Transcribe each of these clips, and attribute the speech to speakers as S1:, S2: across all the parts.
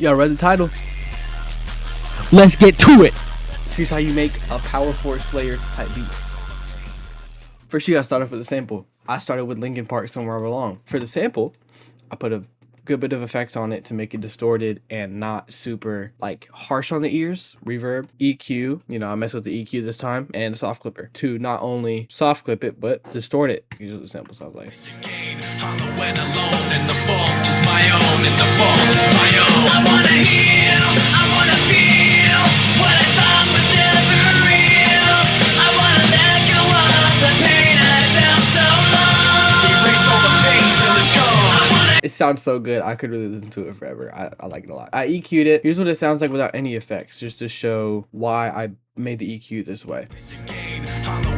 S1: Y'all read the title? Let's get to it. Here's how you make a Power 4 Slayer type beat. First, you gotta start off with a sample. I started with Linkin Park, Somewhere I Belong. For the sample, I put a good bit of effects on it to make it distorted and not super like harsh on the ears. Reverb, EQ, you know, I messed with the EQ this time, and a soft clipper to not only soft clip it but distort it. Here's what the sample sounds like. I wanna heal, I wanna feel what I thought was never real. I wanna let go of the pain I felt so long. Erase all the pain till it's gone. It sounds so good. I could really listen to it forever. I like it a lot. I EQ'd it. Here's what it sounds like without any effects, just to show why I made the EQ this way.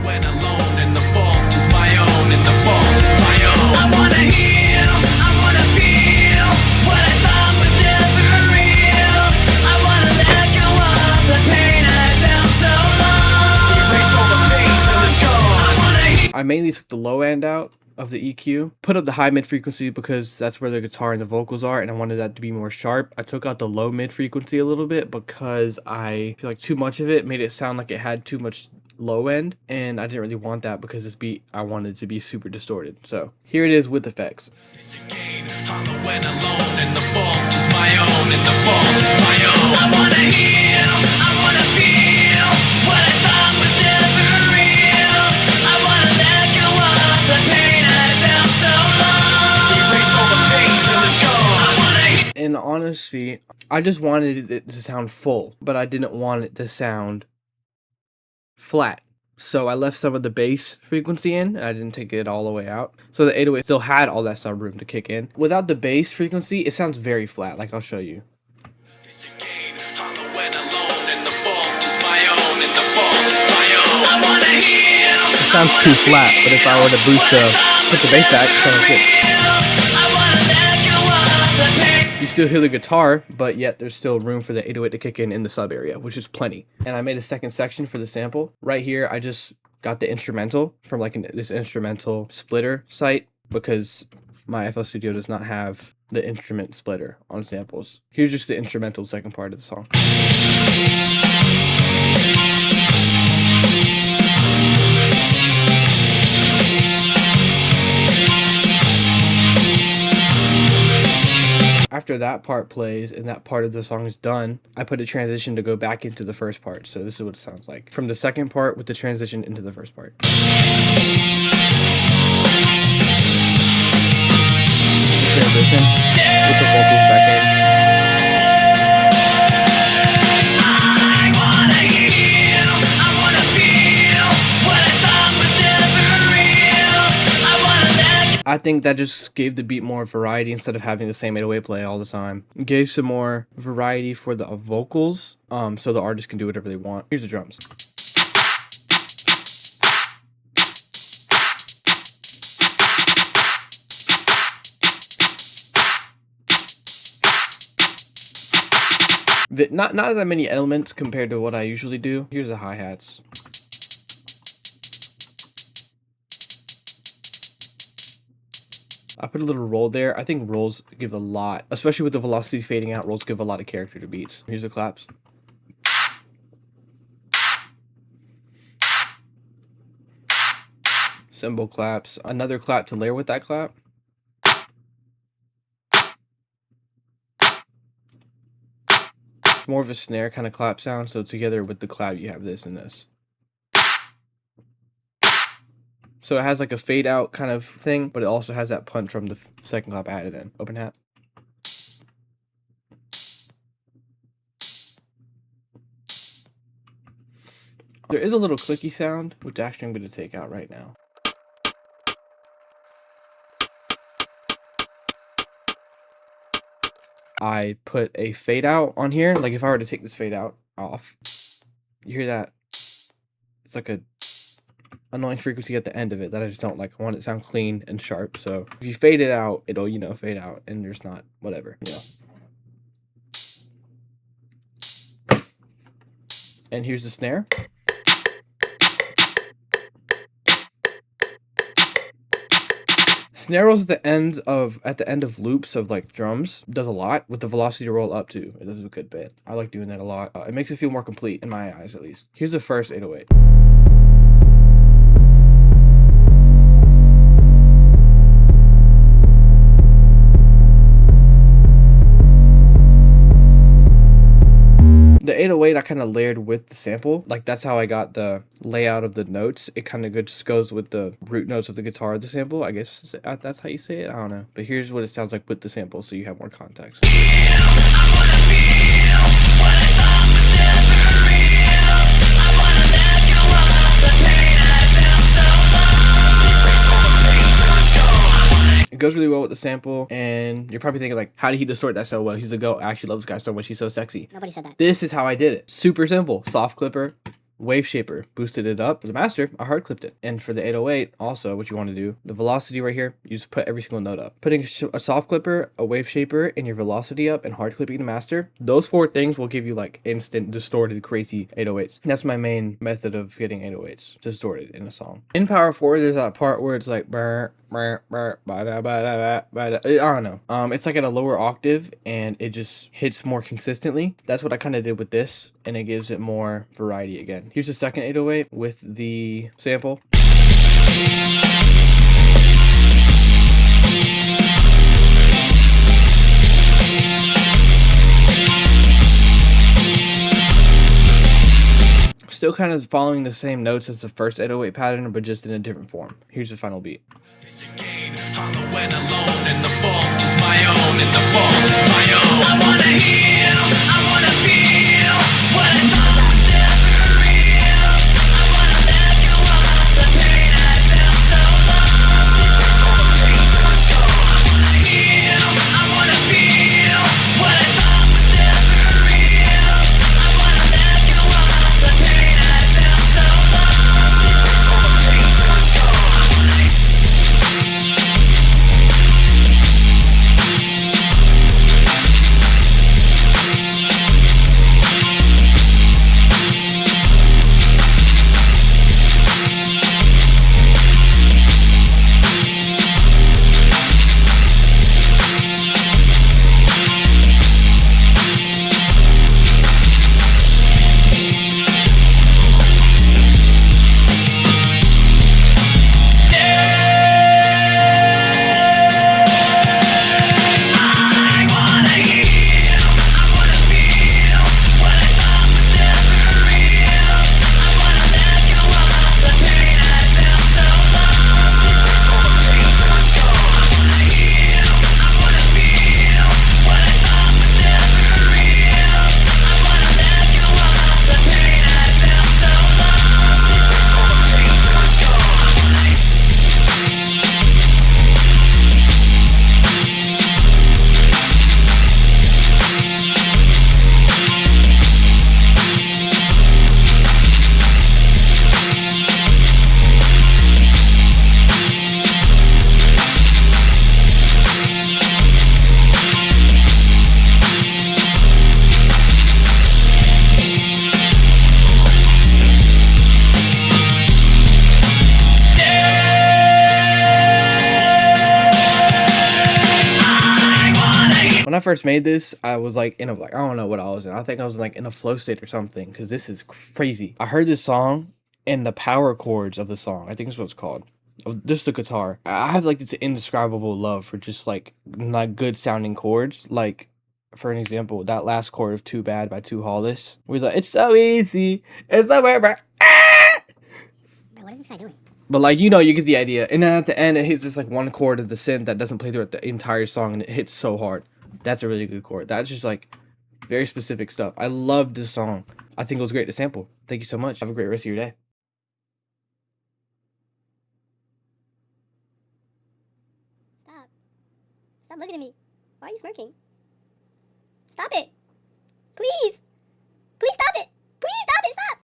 S1: When alone and the fault is my own, and the fault is my own. I wanna heal, I wanna feel what I thought was never real. I wanna let go of the pain I felt so long. Erase all the pain till it's gone. I mainly took the low end out of the EQ, put up the high mid frequency because that's where the guitar and the vocals are, and I wanted that to be more sharp. I took out the low mid frequency a little bit because I feel like too much of it made it sound like it had too much low end, and I didn't really want that because this beat I wanted to be super distorted. So here it is with effects. I wanna heal, I wanna feel what I thought was never real. I wanna let go of the pain I felt so long. Erase all the pain till it's gone. In honesty, I just wanted it to sound full, but I didn't want it to sound flat. So I left some of the bass frequency in. I didn't take it all the way out. So the 808 still had all that sub room to kick in. Without the bass frequency, it sounds very flat, like I'll show you. It sounds too flat, but if I were to put the bass back, it sounds good. You still hear the guitar, but yet there's still room for the 808 to kick in the sub area, which is plenty. And I made a second section for the sample. Right here, I just got the instrumental from like this instrumental splitter site because my FL Studio does not have the instrument splitter on samples. Here's just the instrumental second part of the song. After that part plays and that part of the song is done, I put a transition to go back into the first part. So this is what it sounds like from the second part with the transition into the first part. Transition with the vocals back in. I think that just gave the beat more variety instead of having the same 808 play all the time. It gave some more variety for the vocals, so the artist can do whatever they want. Here's the drums. Not that many elements compared to what I usually do. Here's the hi-hats. I put a little roll there. I think rolls give a lot, especially with the velocity fading out, rolls give a lot of character to beats. Here's the claps. Cymbal claps. Another clap to layer with that clap. More of a snare kind of clap sound, so together with the clap you have this and this. So it has like a fade out kind of thing, but it also has that punch from the second clap added in. Open hat. There is a little clicky sound, which actually I'm going to take out right now. I put a fade out on here. Like if I were to take this fade out off, you hear that? It's like a annoying frequency at the end of it that I just don't like. I want it to sound clean and sharp. So if you fade it out, it'll, you know, fade out and there's not whatever, you know. And here's the snare.
S2: Snare rolls at the end of loops of like drums does a lot with the velocity roll up too. It does a good bit. I like doing that a lot. It makes it feel more complete in my eyes, at least. Here's the first 808. The 808 I kind of layered with the sample. Like that's how I got the layout of the notes. It kind of just goes with the root notes of the guitar of the sample. I guess that's how you say it. I don't know. But here's what it sounds like with the sample so you have more context. It goes really well with the sample, and you're probably thinking like, how did he distort that so well? He's a goat. I actually love this guy so much. He's so sexy.
S3: Nobody said that.
S2: This is how I did it. Super simple. Soft clipper, wave shaper, boosted it up. For the master, I hard clipped it. And for the 808, also what you want to do, the velocity right here, you just put every single note up. Putting a soft clipper, a wave shaper, and your velocity up, and hard clipping the master, those 4 things will give you like instant distorted crazy 808s. That's my main method of getting 808s distorted in a song. In Power 4, there's that part where it's like I don't know. It's like at a lower octave and it just hits more consistently. That's what I kind of did with this, and it gives it more variety again. Here's the second 808 with the sample. Still kind of following the same notes as the first 808 pattern, but just in a different form. Here's the final beat.
S1: When alone and the fault is my own, and the fault is my own. I wanna heal, I wanna feel what I thought was never real. I wanna let go of the pain I felt so long. All the pain to my skull. I wanna heal, I wanna feel what I thought was never real. I wanna let go of the pain I felt so long. All the pain to my skull.
S2: When I first made this, I was like in a I don't know what I was in. I think I was like in a flow state or something, because this is crazy. I heard this song and the power chords of the song, I think is what it's called, of just the guitar. I have like this indescribable love for just like good sounding chords. Like for an example, that last chord of "Too Bad" by Too Hollis, where he's like, "It's so easy, it's so where."
S3: Bro, what is this guy doing?
S2: But like, you know, you get the idea. And then at the end, it hits just like one chord of the synth that doesn't play throughout the entire song, and it hits so hard. That's a really good chord. That's just like very specific stuff. I love this song. I think it was great to sample. Thank you so much. Have a great rest of your day.
S3: Stop. Stop looking at me. Why are you smirking? Stop it.